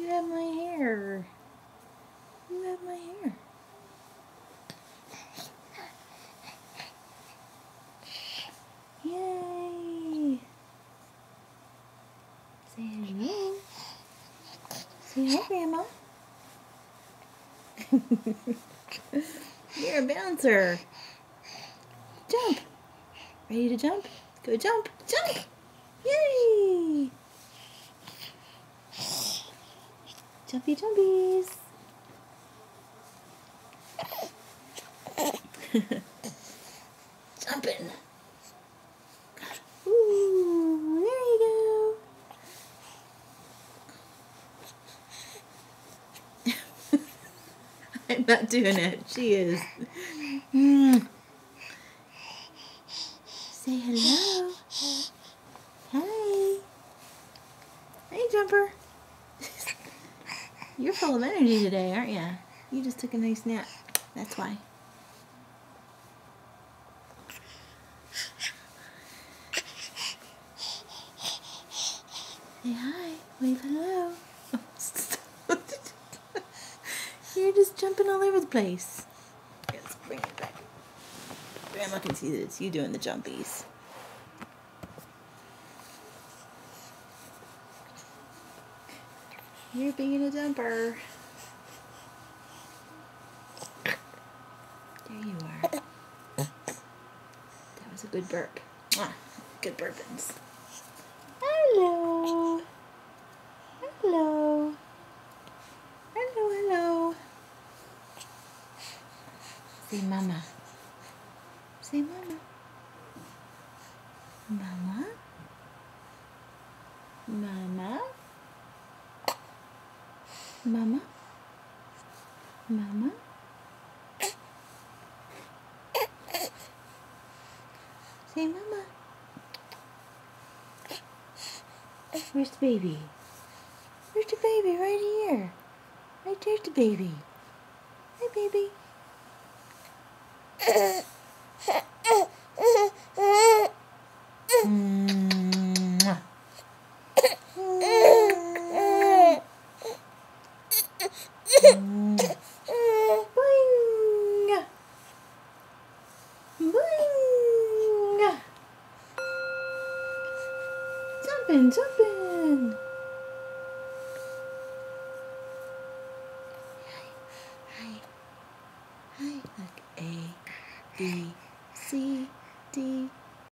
You have my hair. You have my hair. Yay! Say hello. Say hi, Grandma. You're a bouncer. Jump. Ready to jump? Go jump. Jump. Yay! Jumpy jumpies. Jumping. Ooh, there you go. I'm not doing it. She is. Say hello. Hi. Hey, Jumper. You're full of energy today, aren't you? You just took a nice nap. That's why. Say hi. Wave hello. You're just jumping all over the place. Let's bring it back. Grandma can see that it's you doing the jumpies. You're being a jumper. There you are. That was a good burp. Mwah. Good burpings. Hello. Hello. Hello, hello. Say mama. Say mama. Mama. Mama. Mama. Mama. Say mama. Where's the baby? Where's the baby? Right here. Right there's the baby. Hi, baby. Mwah. Boing. Boing. Jumping, jumping.